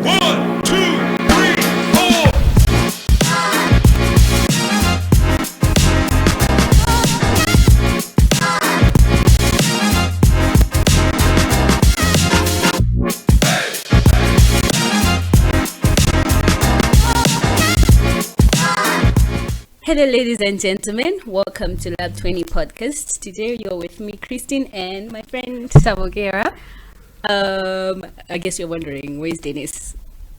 1, 2, 3, 4. Hello, ladies and gentlemen. Welcome to Lab 20 podcast. Today you're with me, Christine, and my friend Sabogera. I guess you're wondering, where's Dennis?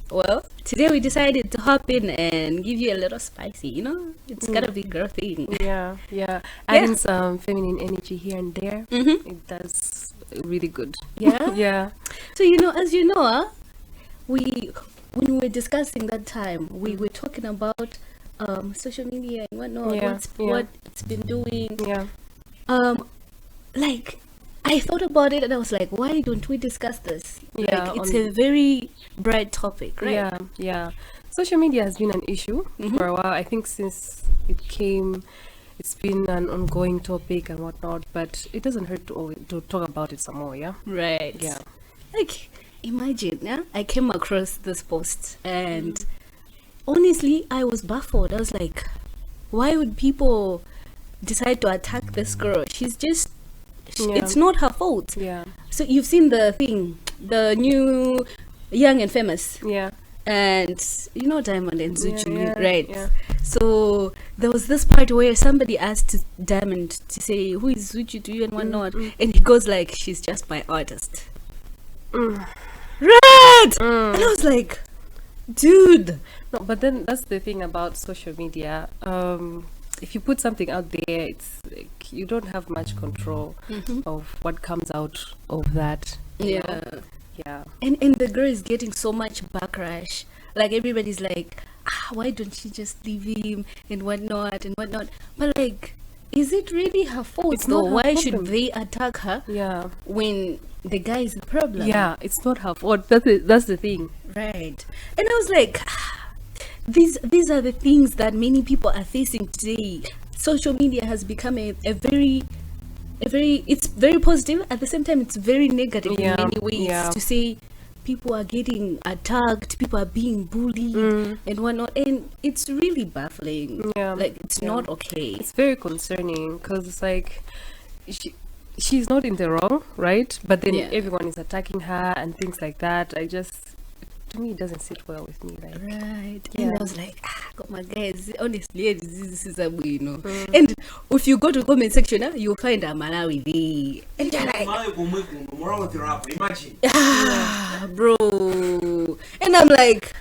Well, today we decided to hop in and give you a little spicy. You know, it's gotta be girl thing. Yeah. Adding some feminine energy here and there. It does really good. Yeah? Yeah. So, as you know, when we were discussing that time, we were talking about social media and whatnot, what it's been doing. Yeah. Like, I thought about it and I was like, why don't we discuss this? Yeah, Like, it's a very bright topic, right? Yeah. Social media has been an issue for a while. I think since it came, it's been an ongoing topic and whatnot, but it doesn't hurt to talk about it some more, yeah? Right. Yeah. Like, imagine, I came across this post and honestly, I was baffled. I was like, why would people decide to attack this girl? She's just, it's not her fault. Yeah. So you've seen the thing, the new Young and Famous. Yeah. And you know Diamond and Zuchu, right? Yeah. So there was this part where somebody asked Diamond to say, who is Zuchu to you and whatnot? And he goes like, she's just my artist. Right! And I was like, dude. No, but then that's the thing about social media. If you put something out there, it's like you don't have much control of what comes out of that. you know? Yeah. And the girl is getting so much backlash. Like everybody's like, why don't she just leave him and whatnot and whatnot? But like, is it really her fault It's though? not her Why problem. should they attack her Yeah. when the guy is the problem? Yeah, it's not her fault. That's the thing. Right. And I was like, these are the things that many people are facing today. Social media has become a very it's very positive, at the same time it's very negative in many ways, to say people are getting attacked, people are being bullied and whatnot, and it's really baffling. Like, it's not okay. It's very concerning because it's like she's not in the wrong, right? But then everyone is attacking her and things like that. To me, it doesn't sit well with me. Like, right. And I was like, God, my guys, honestly, this is a And if you go to comment section, you'll find a Malawi there. And you're like, Imagine. bro. And I'm like,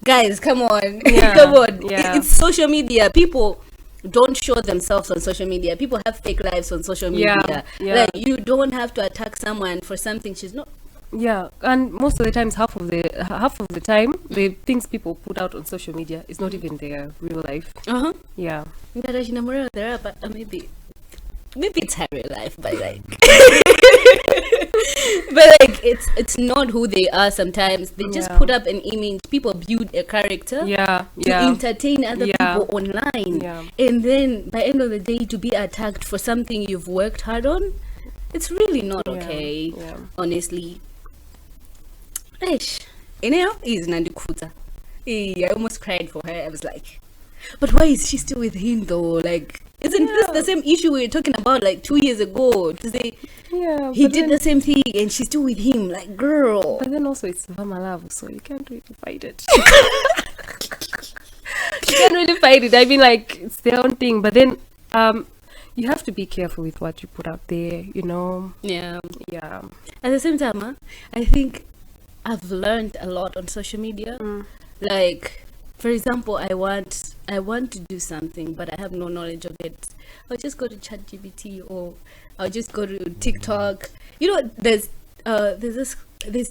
guys, come on. Yeah. Come on. Yeah. It's social media. People don't show themselves on social media. People have fake lives on social media. Like, you don't have to attack someone for something she's not. Yeah, and most of the times, half of the time, the things people put out on social media is not even their real life. Yeah. But maybe it's her real life, but like, it's not who they are. Sometimes they just put up an image. People build a character. To entertain other people online, and then by end of the day, to be attacked for something you've worked hard on, it's really not okay. Honestly. Anyhow, is Nandikuta. I almost cried for her. I was like, but why is she still with him though? Like, isn't this the same issue we were talking about like 2 years ago? To say he did the same thing and she's still with him. Like, girl. But then also it's Vama love, so you can't really fight it. You can't really fight it. I mean, like, it's their own thing. But then you have to be careful with what you put out there, you know? Yeah. Yeah. At the same time, I think I've learned a lot on social media. Like, for example, I want to do something, but I have no knowledge of it. I'll just go to ChatGPT, or I'll just go to TikTok. You know, there's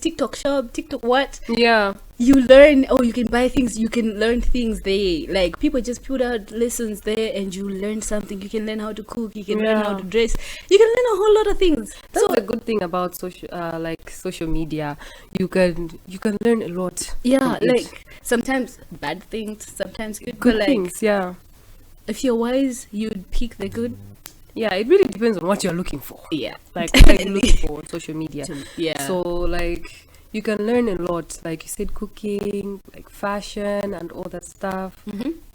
TikTok shop, TikTok what? Yeah. You learn, you can buy things, you can learn things there. Like, people just put out lessons there and you learn something. You can learn how to cook, you can learn how to dress, you can learn a whole lot of things. That's the good thing about social media. You can learn a lot. Yeah, like sometimes bad things, sometimes good things. Yeah. If you're wise, you'd pick the good. Yeah, it really depends on what you're looking for. Yeah. Like, what are you looking for on social media? Yeah. So, like, you can learn a lot. Like you said, cooking, like fashion and all that stuff.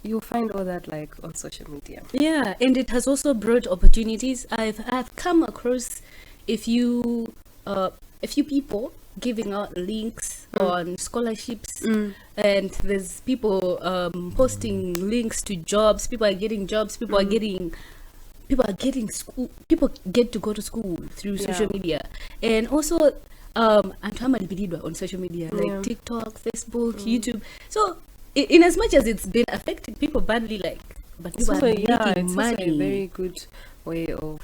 You'll find all that like on social media. Yeah, and it has also brought opportunities. I've come across a few people giving out links on scholarships, and there's people posting links to jobs. People are getting jobs. People are getting school. People get to go to school through social media, and also on social media like TikTok, Facebook, YouTube. So in as much as it's been affecting people badly, but people are making it's money. also a very good way of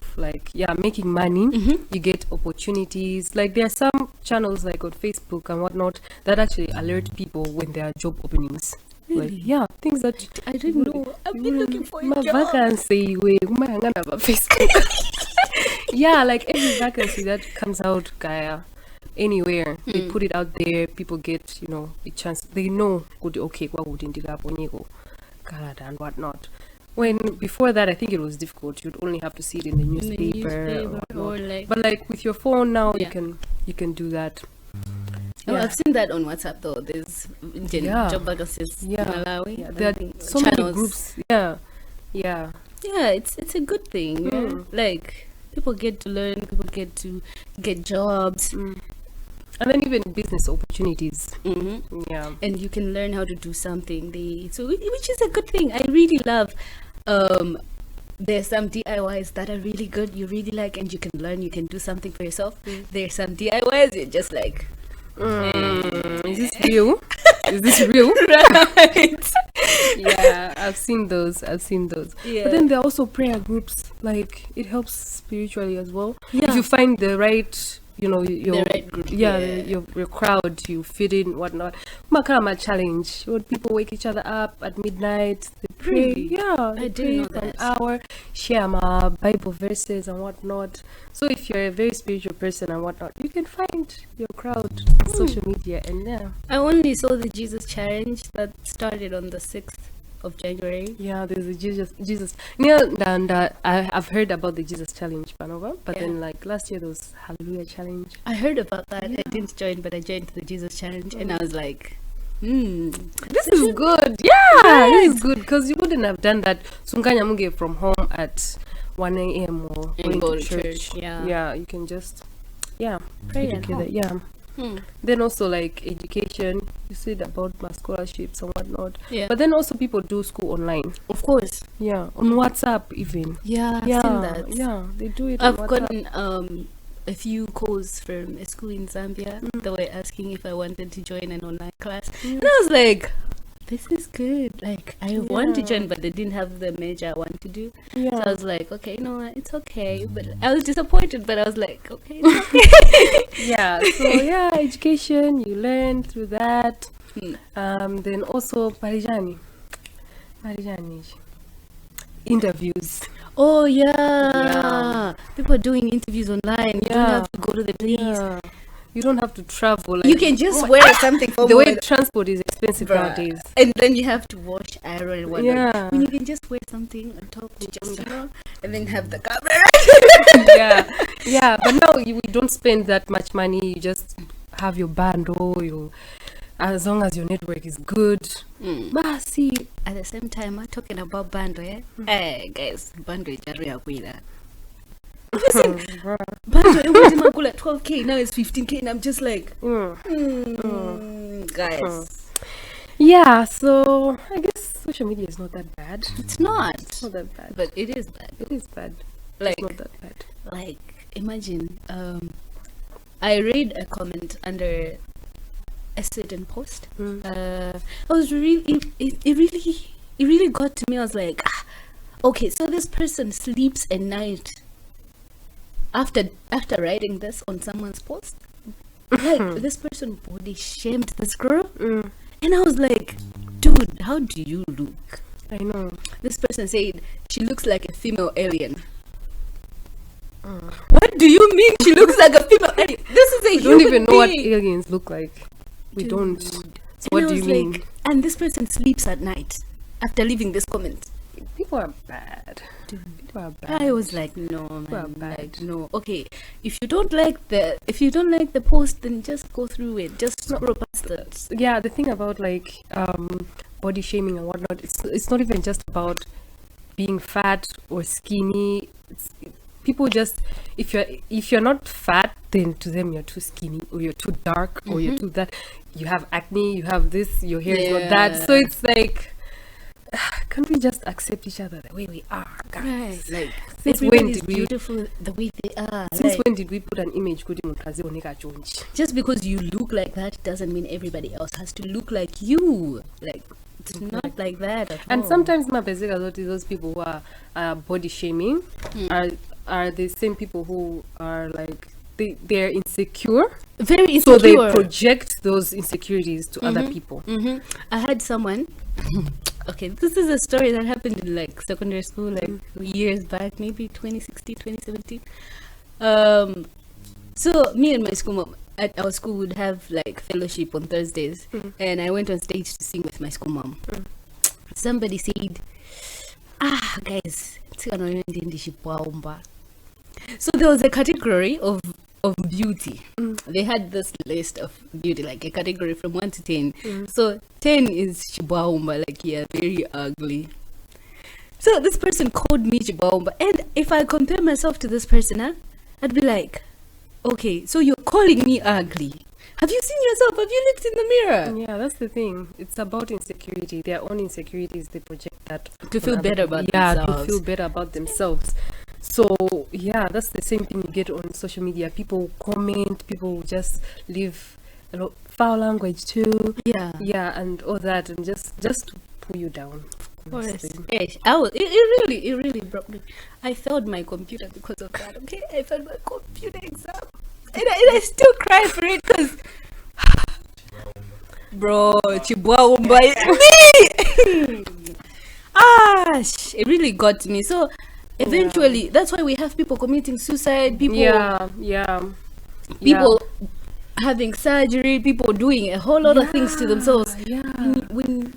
making money. You get opportunities. Like there are some channels like on Facebook and whatnot that actually alert people when there are job openings. Really? Like things that I didn't know. I've been looking for a my job. vacancy Facebook. Yeah, like every vacancy that comes out, Gaia, anywhere they put it out there. People get a chance. They know what would Canada and whatnot. When before that, I think it was difficult. You'd only have to see it in the newspaper or like. but like with your phone now, you can do that. Oh, I've seen that on WhatsApp though. There's job vacancies in Malawi. Yeah, there are so many groups. Yeah, it's a good thing. Like people get to learn, people get to get jobs, and then even business opportunities. Yeah, and you can learn how to do something. Which is a good thing. I really love. There's some DIYs that are really good. You really like, and you can learn. You can do something for yourself. There's some DIYs you're just like. Is this real? Is this real? Right. Yeah, I've seen those. Yeah. But then there are also prayer groups. Like it helps spiritually as well. Yeah. If you find the right, your right group. your crowd, you fit in, whatnot. Makarama challenge. When people wake each other up at midnight, they pray. Really? Yeah, I they didn't pray know for that. an hour, share my Bible verses and whatnot. So if you're a very spiritual person and whatnot, you can find your crowd on social media, and I only saw the Jesus challenge that started on the 6th of January. yeah, there's a Jesus. And I've heard about the Jesus challenge, Panova. But then like last year there was Hallelujah challenge. I heard about that. I didn't join, but I joined the Jesus challenge, and I was like, This is good. Yeah, this is good because you wouldn't have done that. Sunganya Muge from home at 1 a.m. or And going go to to church. church, yeah. Yeah, you can just pray be at together. home. Yeah. Hmm. Then also like education, you said about my scholarships and whatnot. Yeah. But then also people do school online. Of course. Yeah, on WhatsApp even. Yeah, I've Yeah, seen that. yeah, they do it. I've on WhatsApp. gotten a few calls from a school in Zambia. They were asking if I wanted to join an online class, and I was like, "This is good. Like, I want to join, but they didn't have the major I want to do." Yeah. So I was like, "Okay, you know what? It's okay." But I was disappointed, but I was like, "Okay, it's okay." Yeah, so yeah, education, you learn through that. Then also Parijani, interviews. Oh yeah. People are doing interviews online. You don't Yeah. have to go to the place. Yeah, you don't have to travel. Like, You can just wear something for the way transport is expensive nowadays. and then you have to wash, iron, and whatnot. Yeah. When you can just wear something on top to just and then have the camera. Yeah, but now we don't spend that much money. You just have your bando, as long as your network is good. But see, At the same time, I'm talking about bando, Hey guys, bando is just real. Bando it was magula 12k, now it's 15k, and I'm just like, guys. yeah. So I guess social media is not that bad. It's not, Not that bad. but it is bad. It is bad. Like, It's not that bad. like imagine, I read a comment under a certain post. I was really, it really got to me. I was like, okay, so this person sleeps at night after writing this on someone's post. Like, this person body shamed this girl, and I was like, dude, how do you look? I know. This person said she looks like a female alien. What do you mean she looks like a female alien? This is a We human don't even know what being. aliens look like. We don't. So And what I do you was mean? like, and this person sleeps at night after leaving this comment. people are bad. People are bad. I was like, no, People are man, bad. like, no. Okay, if you don't like the post, then just go through it. Just scroll past it. Yeah, the thing about like body shaming and whatnot, it's not even just about being fat or skinny. People just, if you're not fat, then to them you're too skinny, or you're too dark, or you're too that. You have acne, you have this, your hair is not that. So it's like, can't we just accept each other the way we are, guys? Right, like Since when everybody's did we? beautiful the way they are. Since like, when did we put an image good in Jonji? just because you look like that doesn't mean everybody else has to look like you. Like, it's not like that at And all. sometimes those people who are body shaming are the same people who are like they're insecure, very insecure. so they project those insecurities to other people. I had someone. Okay, this is a story that happened in like secondary school, like years back, maybe 2016, 2017. So me and my school mom at our school would have like fellowship on Thursdays, and I went on stage to sing with my school mom. Somebody said, guys, so there was a category of beauty. They had this list of beauty, like a category from 1 to 10. So 10 is Chibaumba, like, yeah, very ugly. So this person called me Chibaumba, and if I compare myself to this person, I'd be like, okay, so you're calling me ugly. Have you seen yourself? Have you looked in the mirror? Yeah, that's the thing. It's about insecurity. Their own insecurities, they project that To on feel other better people. about Yeah, themselves. to feel better about themselves. So yeah, that's the same thing you get on social media. People comment, people just leave a lot foul language too. Yeah, and all that, and just to pull you down. honestly. Yes, it really broke me. I failed my computer because of that. Okay, I failed my computer exam, and I still cry for it because, bro, Chibwaumba, me. It really got me. So eventually, that's why we have people committing suicide. People having surgery, people doing a whole lot of things to themselves. When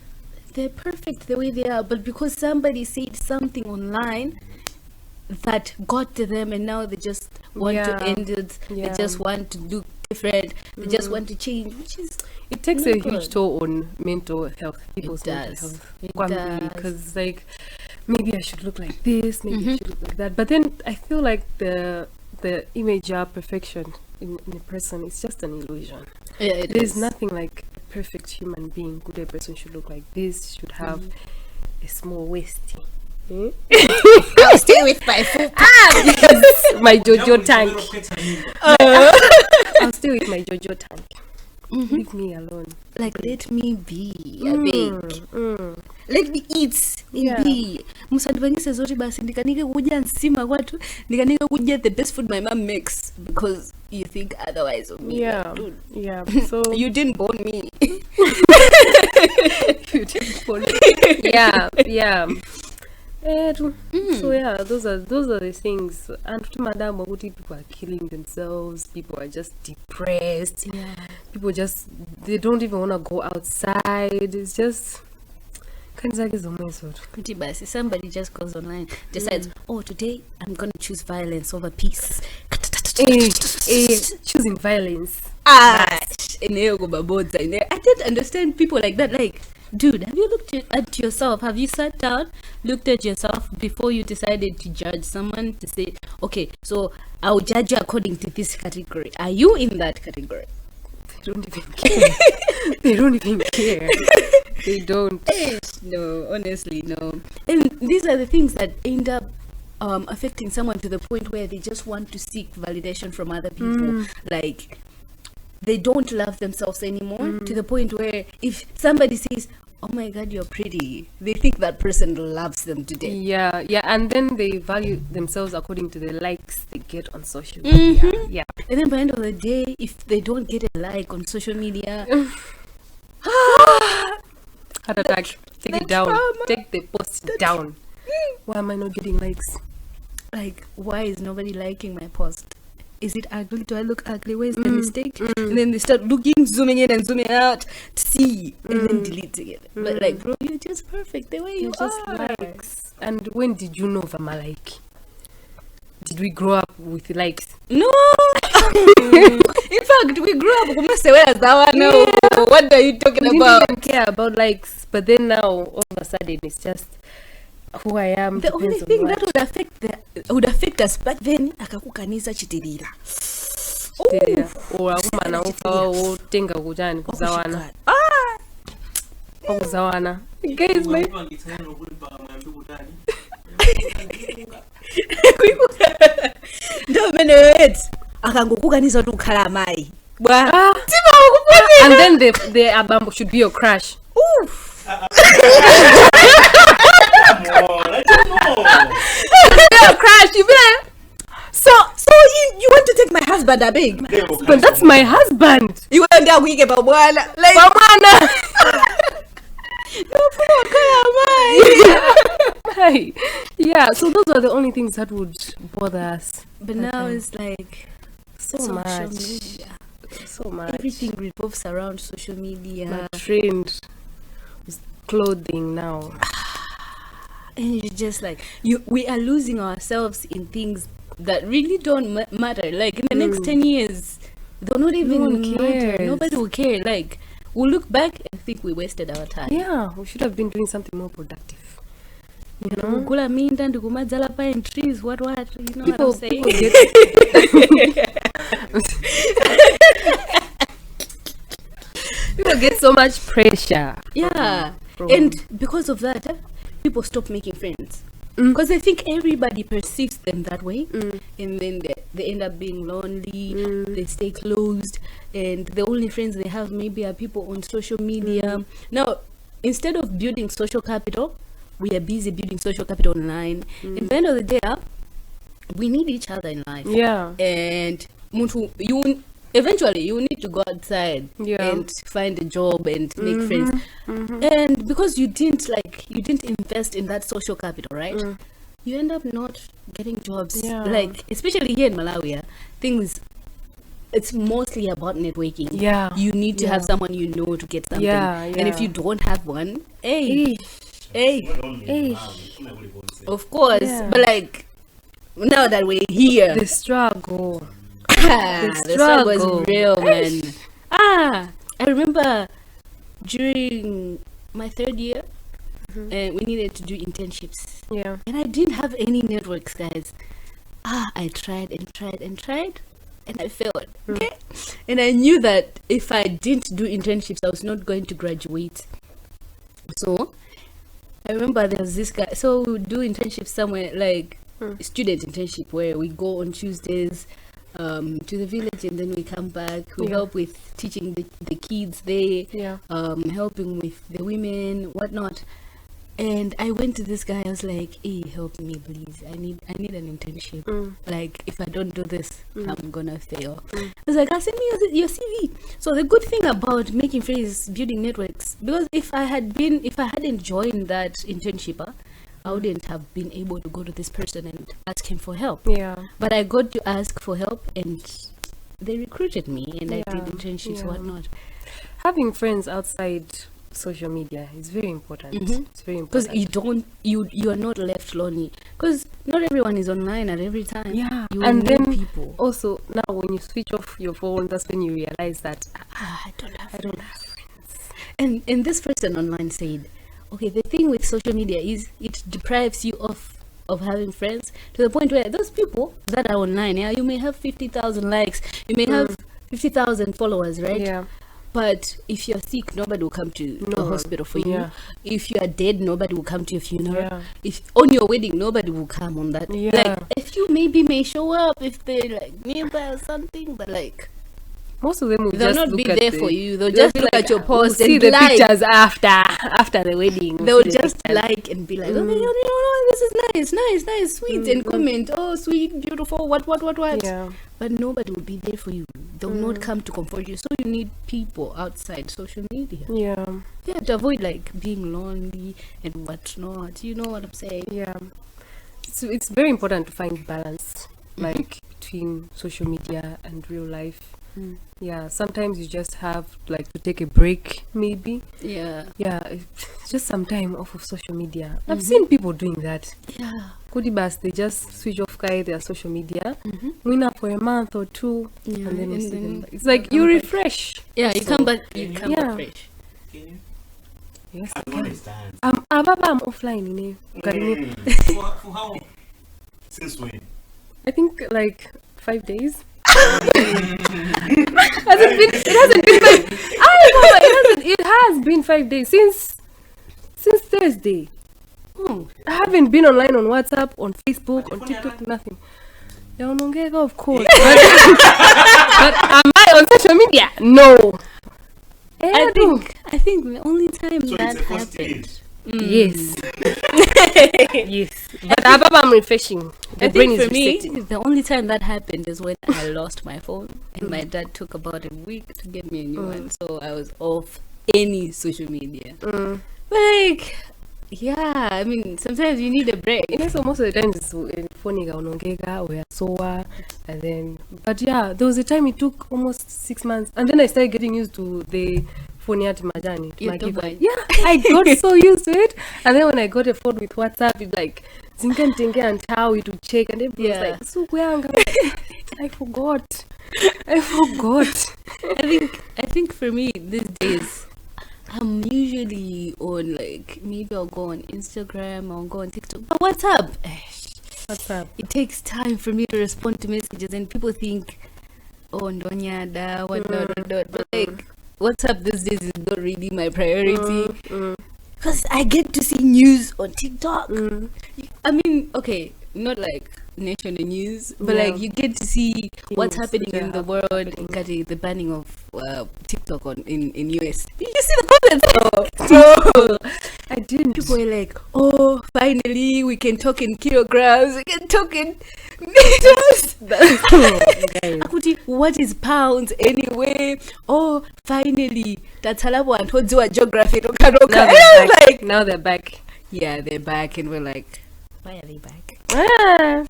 they're perfect the way they are, but because somebody said something online that got to them, and now they just want to end it. They just want to look different. They just want to change, which is it takes a huge toll on mental health. People's mental health. It does. Because like maybe I should look like this, maybe I should look like that. But then I feel like the image of perfection in a person is just an illusion. There's nothing like a perfect human being. Good, a person should look like this, should have a small waist. I'll stay with my full My Jojo tank. I'll stay with my Jojo tank. Leave me alone. Like, let me be. I beg. Let me eat and be. Musadvangise zote basi ndikanike kuja nsima kwatu, ndikanike kuja the best food my mom makes, because you think otherwise of me. Dude. So you didn't born me. You didn't born me. So yeah, those are the things. And madam, people are killing themselves. People are just depressed. People they don't even want to go outside. It's just somebody just goes online, decides, oh, today I'm gonna choose violence over peace. Choosing violence. I don't understand people like that. Like, dude, have you looked at yourself? Have you sat down, looked at yourself before you decided to judge someone, to say, okay, so I'll judge you according to this category? Are you in that category? They don't even care. They don't even care. They don't. No, honestly, no. And these are the things that end up affecting someone to the point where they just want to seek validation from other people. Like, they don't love themselves anymore, to the point where if somebody says, oh my god, you're pretty, they think that person loves them to death. And then they value themselves according to the likes they get on social media. And then by the end of the day, if they don't get a like on social media, heart attack. Take it down. Trauma. Take the post down. Why am I not getting likes? like, why is nobody liking my post? is it ugly? Do I look ugly? Where's the mistake? And then they start looking, zooming in and zooming out to see, and then deleting it. But like, bro, you're just perfect the way you just are. likes. And when did you know Vama like? Did we grow up with likes? No. In fact, we grew up. What are you talking We about? didn't care about likes, but then now all of a sudden it's just who I am. The only depends on thing what. that would affect us back then, akakukanisa chitirira. Or woman or tenga kujani kuzawana. Kuzawana. Guys, my ndo mene wethu akangokukanisa kuti ukhala amayi bwa and then the abambo should be your crush. Your crush, you be like, so you want to take my husband, abeg? But that's my husband. You went there wike babwana like Bamwana. Yeah, so those are the only things that would bother us. But now it's like So social much. media. So much. Everything revolves around social media. My trend is clothing now. And you're just like, we are losing ourselves in things that really don't matter. Like in the next 10 years, they'll not even matter. cares. Nobody will care. Like, we'll look back and think we wasted our time. Yeah, we should have been doing something more productive. You know? Kula minda ndikumadzala pine trees, what, you know what I'm saying? People get so much pressure. Yeah. From- And because of that, people stop making friends. Because they think everybody perceives them that way. And then they end up being lonely, they stay closed, and the only friends they have maybe are people on social media. Now, instead of building social capital, we are busy building social capital online. At the end of the day, we need each other in life. Yeah. And eventually you need to go outside and find a job and make friends. And because you didn't invest in that social capital, right? You end up not getting jobs. Yeah. Like, especially here in Malawi, it's mostly about networking. Yeah. You need to have someone you know to get something. Yeah, And if yeah. you don't have one, Hey. of course. Yeah. But like, now that we're here, The struggle. the struggle struggle. is real, man. I remember during my 3rd year, we needed to do internships, Yeah. and I didn't have any networks, guys. I tried and tried and tried, and I failed. Okay, and I knew that if I didn't do internships, I was not going to graduate. So I remember there was this guy. So we would do internships somewhere, like student internship, where we go on Tuesdays to the village, and then we come back. We help with teaching the kids there, helping with the women, whatnot. And I went to this guy. I was like, "Hey, help me, please. I need an internship. Like, if I don't do this, I'm gonna fail." I was like, "I'll send me your CV." So the good thing about making friends, building networks, because if I hadn't joined that internship, I wouldn't have been able to go to this person and ask him for help. Yeah. But I got to ask for help, and they recruited me, and I did internships, whatnot. Having friends outside social media is very important. It's very Because important. you are not left lonely. Because not everyone is online at every time. Yeah. You And need then people. also now when you switch off your phone, that's when you realize that I don't have friends. And this person online said, okay, the thing with social media is it deprives you of having friends, to the point where those people that are online, you may have 50,000 likes, you may have 50,000 followers, right? Yeah. But if you're sick, nobody will come to the hospital for you. Yeah. If you are dead, nobody will come to your funeral. Yeah. If on your wedding, nobody will come on that. Yeah. Like, a few maybe may show up if they're like nearby or something, but like, Most of them will they'll just not look be at there the- for you. They'll they'll just be look like, at your we'll post see and the like. pictures after the wedding. They'll We'll see the just pictures. like and be like, okay, this is nice, sweet, and comment, oh, sweet, beautiful, what. Yeah. But nobody will be there for you. They'll not come to comfort you. So you need people outside social media. Yeah. Yeah, to avoid like being lonely and whatnot. You know what I'm saying? Yeah. So it's very important to find balance, like between social media and real life. Yeah, sometimes you just have like to take a break, maybe. Yeah. Yeah, it's just some time off of social media. I've seen people doing that. Yeah. Goodie bus, they just switch off their social media, win up for a month or two, Yeah, and then you and see them then back. It's like you you come back. refresh. Yeah, you So, come back. You come yeah. back fresh. Can you? Yes, I I don't can. understand. I'm offline, you know. For how? Since when? I think like 5 days. It has been 5 days since Thursday. I haven't been online on WhatsApp, on Facebook, on TikTok, nothing. Yaonongeka, of course. But am I on social media? No. I think the only time So that it's a first happened. date. Yes. Yes. But I'm refreshing. The I brain think is for me, resetting. the only time that happened is when I lost my phone, and my dad took about a week to get me a new one. So I was off any social media. But like, yeah, I mean, sometimes you need a break. You know, so most of the time it's funny unaongeka or soa, and then but yeah, there was a time it took almost 6 months, and then I started getting used to the phone at majani. Yeah, I got so used to it, and then when I got a phone with WhatsApp, it's like zinga and how it would check, and everyone was like, so I forgot. I think for me these days, I'm usually on like maybe I'll go on Instagram, I'll go on TikTok. But WhatsApp, it takes time for me to respond to messages, and people think, oh, ndonyada, whatnot. But like WhatsApp these days is not really my priority because I get to see news on TikTok. I mean, okay, not like national news, but like you get to see what's happening in the world. The banning of TikTok in US. Did you see the comments? No, I didn't. People were like, oh, finally we can talk in kilograms, we can talk in meters. Akuti, what is pounds anyway? Oh, finally that's how and told you a geography. Now they're back. Yeah, they're back, and we're like, why are they back? I'm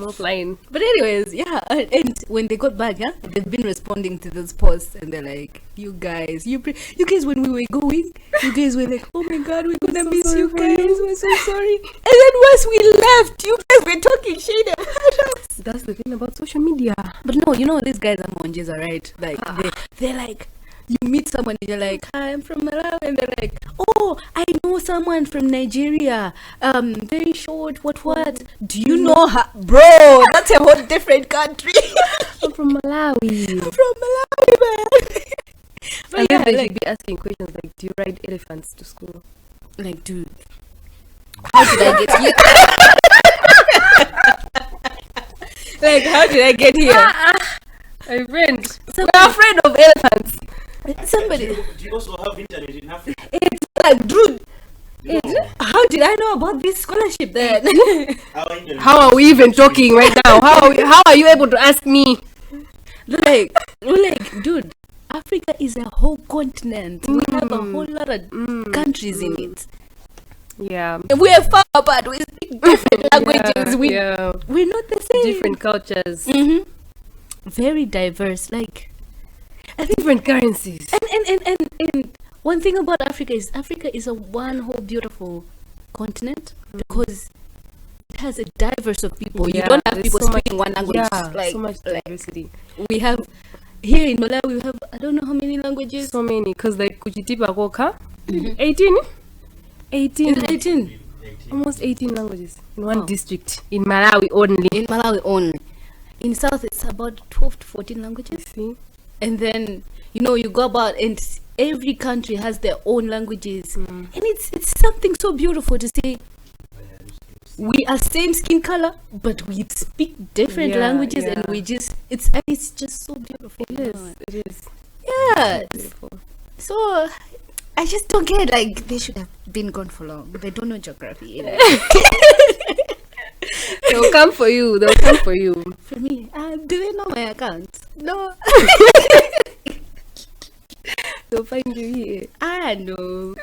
offline. But anyways, yeah, and when they got back, they've been responding to those posts, and they're like, you guys, you guys, when we were going, you guys were like, oh my god, we're gonna miss you guys, we're so sorry. And then once we left, you guys were talking shit about us. That's the thing about social media. But no, you know, these guys are monjes, alright? Like they're like, you meet someone and you're like, hi, I'm from Malawi, and they're like, oh, I know someone from Nigeria, very short, what, do you know her? Bro, that's a whole different country. I'm from Malawi. Man. But And yeah, then they like, should be asking questions like, do you ride elephants to school? like, dude, how did I get here? Like, how did I get here? My friend, Somebody- we're afraid of elephants. Somebody, Do you also have internet in Africa? it's like, dude, No. how did I know about this scholarship then? Our internet. How are we even talking right now? How are you able to ask me? like, dude, Africa is a whole continent. We have a whole lot of countries in it. Yeah. And we are far apart. We speak different languages. Yeah. We're not the same. Different cultures, Very diverse. Like, I think, different currencies. and one thing about Africa is a one whole beautiful continent because it has a diverse of people. You Yeah, don't have there's people so much- speaking one language. Yeah, like, so much diversity. we have here in Malawi. We have I don't know how many languages. So many, because like Kuchitipa Koka, 18, 18 almost 18 languages in one district in Malawi only. in Malawi only. In South, it's about 12 to 14 languages. See? And then you go about, and every country has their own languages, and it's something so beautiful to say. We are same skin color, but we speak different Yeah, languages, and yeah. it's just so beautiful. It is. Yeah. Beautiful. So I just don't get, like, they should have been gone for long. They don't know geography. They'll come for you. They'll come for you. For me, do they know my account? No. They'll find you here. I know.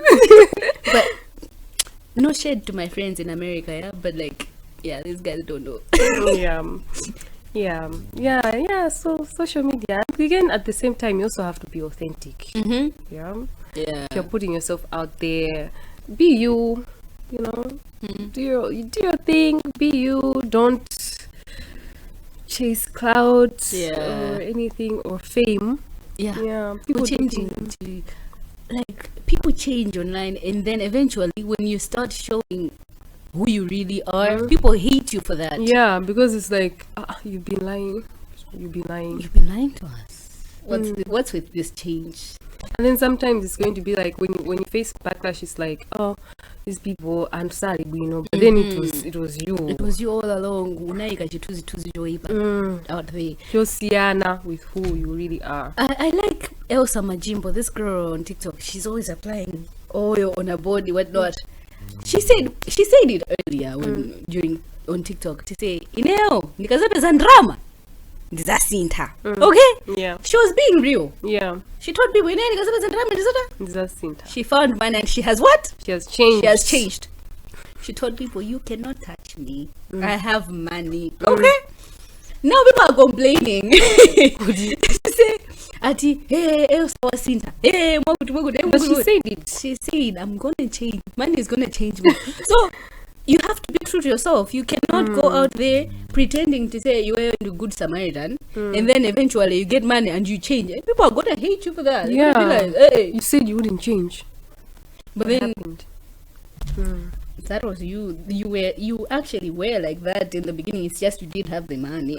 But no shade to my friends in America, yeah. But like, Yeah, these guys don't know. Yeah. So social media, again, at the same time, you also have to be authentic. Mm-hmm. Yeah. Yeah. If you're putting yourself out there, be you. You know, do your thing. Be you. Don't chase clouds or anything or fame. Yeah. People changing to, like, people change online, and then eventually when you start showing who you really are, people hate you for that. Yeah, because it's like, you've been lying. You've been lying to us. What's with this change? And then sometimes it's going to be like when you face backlash, it's like, oh, these people, I'm sorry, but then it was you. It was you all along. Out there. You're Sienna with who you really are. I like Elsa Majimbo, this girl on TikTok. She's always applying oil on her body, whatnot. She said it earlier during on TikTok to say, Ineo, nikazapeza drama. Ndizasinta. Okay? Yeah. She was being real. Yeah. She told people, Ineo, nikazapeza drama, Ndizasinta. she found money and she has what? She has changed. She told people, you cannot touch me. I have money. Okay? Now people are complaining. Say, Ati, hey, Sinta. Hey, but she said it. She said, I'm gonna change. Money is gonna change me. So you have to be true to yourself. You cannot go out there pretending to say you are a good Samaritan, and then eventually you get money and you change. And people are gonna hate you for that. Yeah. Like, hey. You said you wouldn't change. But what then happened? That was you. You actually were like that in the beginning. It's just you didn't have the money.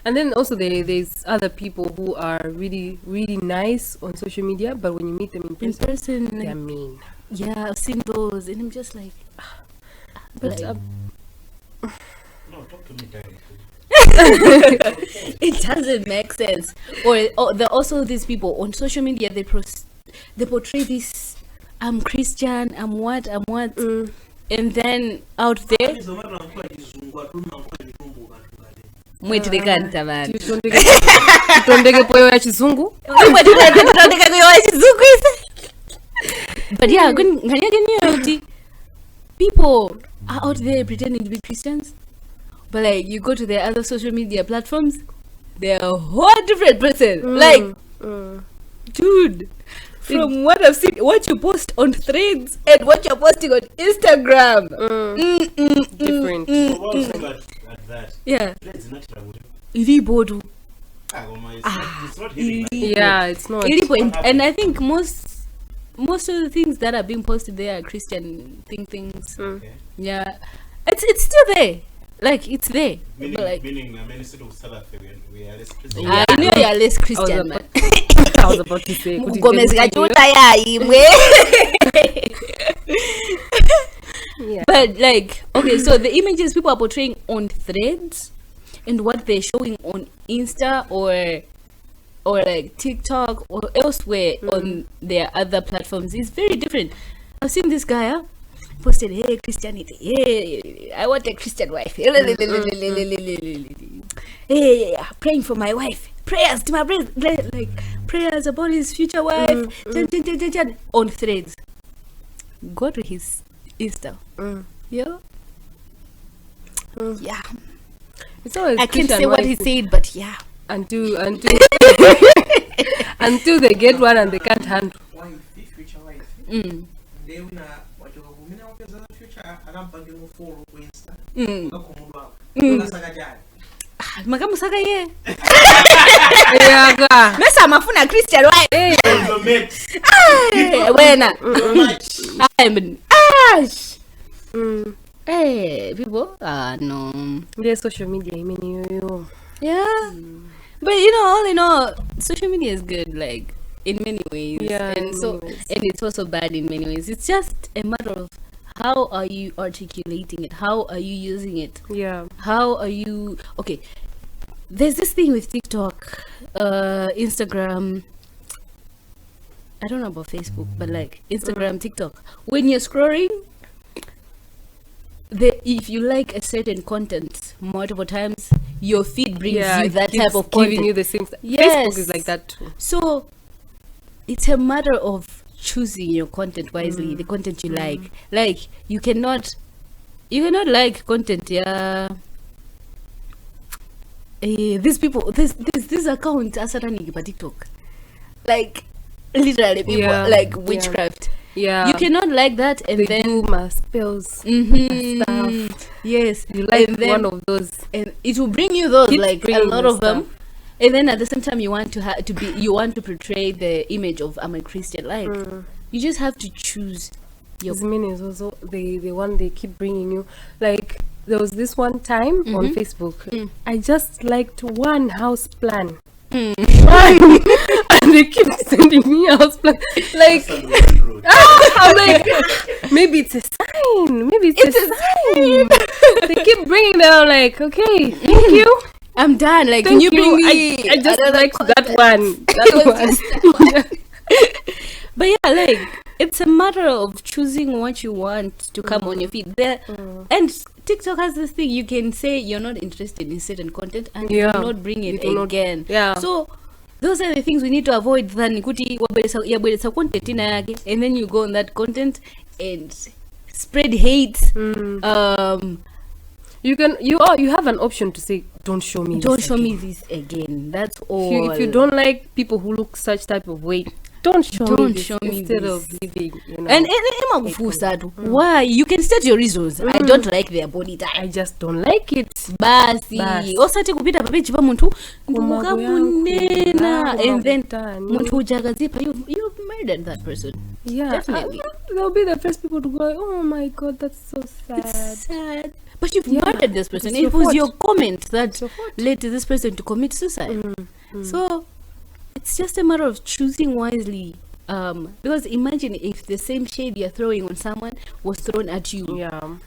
And then also there's other people who are really, really nice on social media, but when you meet them in person, they're mean. Yeah, I've seen those, and I'm just like, but No, talk to me directly. it doesn't make sense. Or there are also these people on social media. They portray this. I'm Christian. I'm what. And then out there, mwetirikanta vanhu Tondeke poyo ya chizungu. But yeah, people are out there pretending to be Christians, but like you go to their other social media platforms, they're a whole different person. Like, dude, from what I've seen, what you post on Threads and what you're posting on Instagram, Different. So what was at that? yeah, It's not Ilibodu. it's not hitting my Yeah, it's not. And I think most of the things that are being posted there are Christian things. Okay. Yeah, it's still there. Like, it's there. Meaning, But like, meaning instead of South Africa, we are less Christian. Yeah. I know you're less Christian, man. I was about to say. Gomez gachuta ya imwe. Yeah. But like, okay, so the images people are portraying on Threads and what they're showing on Insta or like TikTok or elsewhere on their other platforms is very different. I've seen this guy posted, hey, Christianity, hey, I want a Christian wife. Hey, praying for my wife. Prayers to my brother, like prayers about his future wife. On Threads. Go to his Insta. Yeah. Yeah. It's always I can't Christian say what he wives said, but yeah. until until they get one and they can't handle. Future wife. They will what you have future. I don't bag you for Insta. Makamusaka ye. Yeah, Mesa mafuna Christian wife. Also, mate, Wena. Hey, people. No. there's social media. I mean, you. Yeah. But you know, all in all, social media is good, like, in many ways. Yeah, And in so, many ways. and it's also bad in many ways. It's just a matter of how are you articulating it? How are you using it? Yeah. How are you? Okay, there's this thing with TikTok, Instagram. I don't know about Facebook, but like Instagram, TikTok. When you're scrolling, if you like a certain content multiple times, your feed brings you that type of content. Giving you the same stuff. Yes. Facebook is like that too. So it's a matter of choosing your content wisely, the content you like. Like, you cannot you cannot like content, yeah. These people, this account are suddenly by TikTok, like literally people like witchcraft. Yeah, you cannot like that, and they then do my spells, stuff. Yes, you like and then, one of those, and it will bring you those, keep like a bringing lot you of them. stuff. And then at the same time, you want to be, you want to portray the image of I'm a Christian. Like you just have to choose your. His meanings also the one they keep bringing you. Like there was this one time on Facebook, I just liked one house plan. One. And they keep sending me house plan. Like I'm like, maybe it's a sign. Maybe it's a sign. They keep bringing them. Like, okay, thank you. I'm done. Like, Thank can you bring me? I just liked that one. But yeah, like it's a matter of choosing what you want to come on your feed. There, and TikTok has this thing: you can say you're not interested in certain content, and you will not bring it again. So those are the things we need to avoid. Than kuti wabelesa content ina yake, and then you go on that content and spread hate. You have an option to say, don't show me this again. That's all. If you don't like people who look such type of way, don't show me this instead of leaving, you know. And why? You can state your reasons. I don't like their body type. I just don't like it. Basi. Osati kupita papeji pa muntu ndumukamunena, and then muntu ujagazipa, you murdered that person. Yeah, definitely. They'll be the first people to go, oh my god, that's so sad. It's sad. But you've murdered this person. It was your comment that led to this person to commit suicide. So it's just a matter of choosing wisely. Because imagine if the same shade you're throwing on someone was thrown at you. Yeah.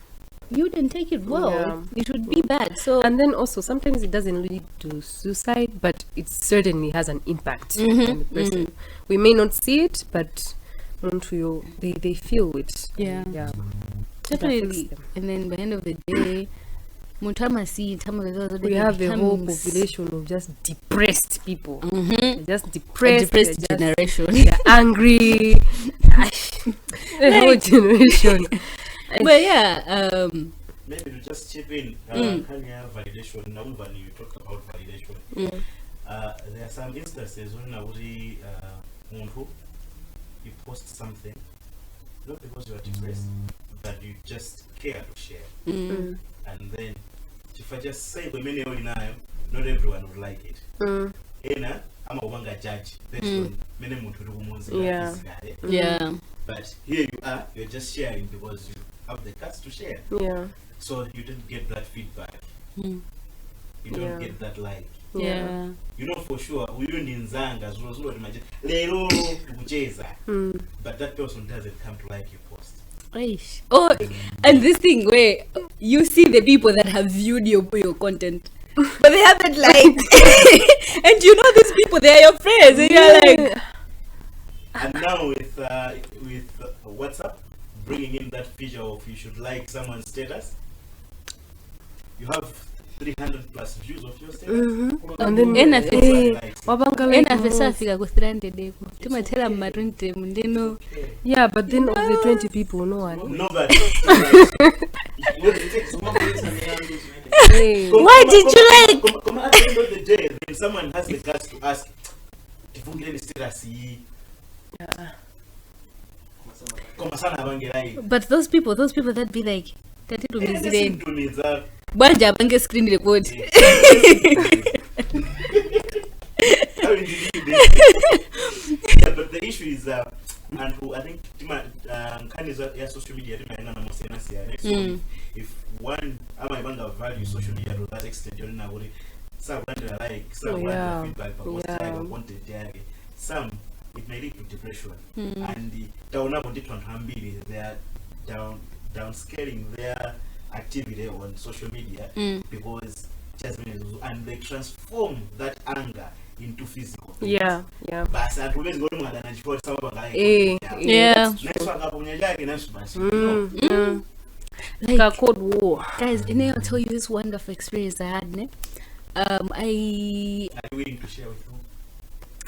You didn't take it well. Yeah. It would be bad. So, and then also sometimes it doesn't lead to suicide, but it certainly has an impact on the person. We may not see it, but they feel it. Yeah. Definitely. And then by the end of the day, we have a whole population of just depressed people. Just depressed generation. They're angry. The whole generation. But yeah, maybe to just chip in, can you have validation? Now when you talk about validation, there are some instances when you post something, not because you are depressed, but you just care to share. And then if I just say not everyone would like it. I'm a wanga judge based on many but here you are, you're just sharing because you have the guts to share. So you don't get that feedback. You don't get that like. You know for sure we don't in zanga lero kucheza, but that person doesn't come to like your post. Oh, and this thing where you see the people that have viewed your content, but they haven't liked, and you know these people, they are your friends, and you're like. And now with WhatsApp bringing in that feature of you should like someone's status, you have 300 plus views of your status. And then yeah, but then of the 20 people, no one. Nobody. Why did you like? At the end of the day, then someone has the guts to ask, but those people that be like, Banja bange screen record. But the issue is and I think social media if one value social media to that extent, you know, some it may lead to depression and they are downscaling their activity on social media because and they transform that anger into physical things. But always go like Cold War. Guys, I'll tell you this wonderful experience I had. Are you willing to share with who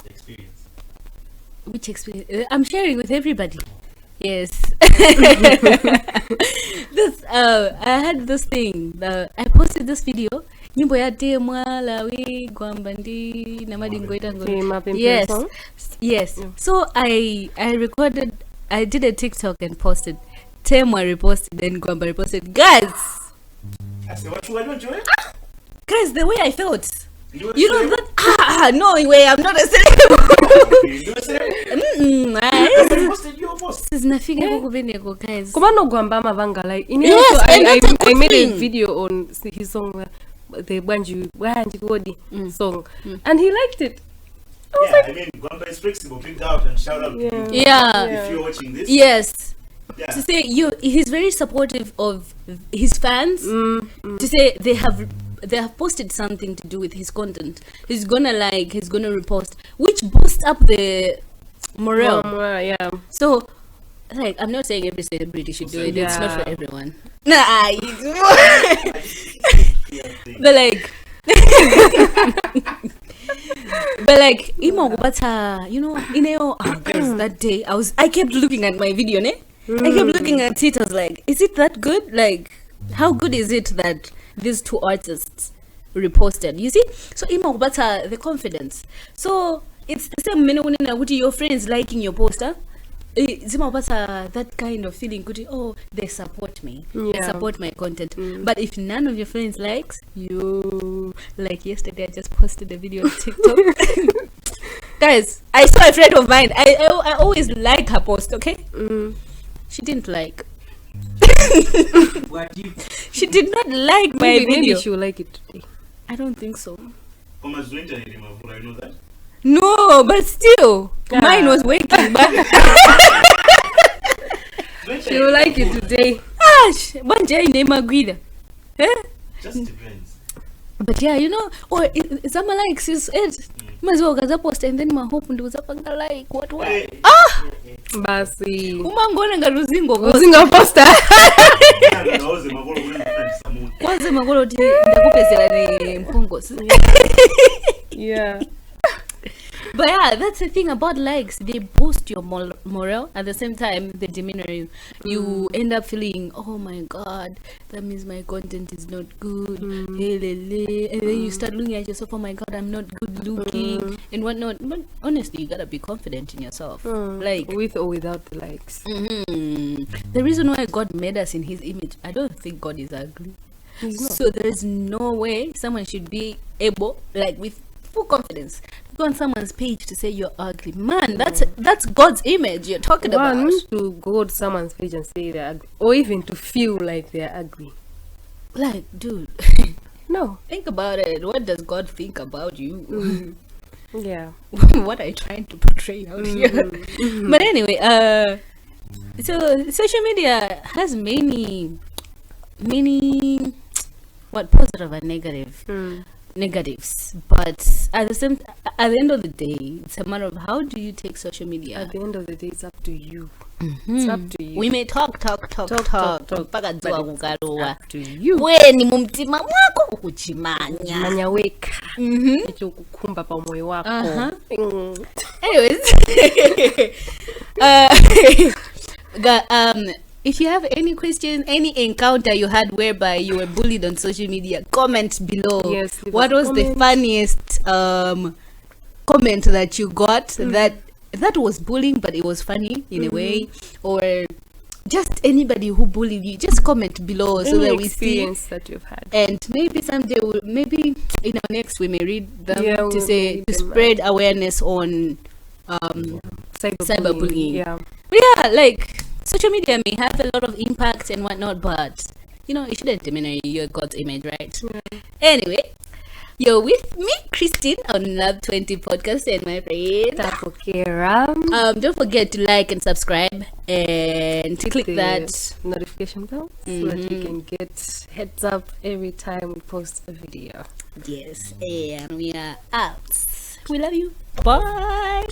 the experience? Which experience? I'm sharing with everybody. Yes. This I had this thing. I posted this video. Nyimbo ya Temwa Lawi Gwambandi na madingo itango. Yes. Yes. So I recorded. I did a TikTok and posted. Temwa reposted, then Gwamba reposted. Guys. I said, what you want to do? Guys, the way I felt. You know that no way, I'm not a guys. Kumano Gwamba Mavanga like yes, I made a video on his song the Banji Godi song and he liked it. I mean Gwamba is flexible, big out and shout out to you. Yeah. If you're watching this. Yes. Yeah. To say he's very supportive of his fans. To say they have posted something to do with his content. He's gonna repost, which boosts up the morale. Yeah. So, like, I'm not saying every celebrity should do it. It's not for everyone. But like, you know, guys, that day I kept looking at my video, ne? I kept looking at it. I was like, is it that good? Like, how good is it that these two artists reposted? You see, so the confidence. So it's the same with your friends liking your poster. That kind of feeling good. Oh, they support me. They support my content. But if none of your friends likes you, like yesterday I just posted a video on TikTok. Guys, I saw a friend of mine. I always like her post, okay? She didn't like. She did not like my video. Maybe she will like it today. I don't think so. I know that. No, but still, mine was working. But she will like it today. Just depends. But yeah, you know, or some likes is it. Mazoga post and then my hope ndo zapanga like what. Basi. Umangona ngaruzingo poster. Kwanza magolo ndakupezela ne mpongo. Yeah. But yeah, that's the thing about likes. They boost your morale. At the same time, they demeanor you. You end up feeling, oh my god, that means my content is not good. And then you start looking at yourself, oh my god, I'm not good looking and whatnot. But honestly, you gotta be confident in yourself. Like with or without the likes. The reason why God made us in his image, I don't think God is ugly. So there is no way someone should be able, like with full confidence, to go on someone's page to say you're ugly. Man, that's God's image you're talking about. To go to someone's page and say they're ugly, or even to feel like they're ugly. Like, dude, no. Think about it. What does God think about you? Yeah. What are you trying to portray out here? But anyway, so social media has many what positive and negatives, but at the end of the day, it's a matter of how do you take social media. At the end of the day, it's up to you. It's up to you. We may talk mpaka dua kugaruwa. Up to you. Weni mumtima mwako kuchimanya. Manya weka. Echo kukumba pa moyo wako. Anyways, if you have any questions, any encounter you had whereby you were bullied on social media, comment below. Yes, what was the funniest comment that you got that was bullying, but it was funny in a way, or just anybody who bullied you? Just comment below so that we see that you've had. And maybe someday, maybe in our next, we may read them to spread awareness on cyberbullying. Yeah. But yeah, like, social media may have a lot of impact and whatnot, but you know, it shouldn't diminish your God's image, right? Anyway, you're with me, Christine, on Love 20 podcast, and my friend Tapokera. Don't forget to like and subscribe and click that notification bell so that you can get heads up every time we post a video. Yes, and we are out. We love you. Bye.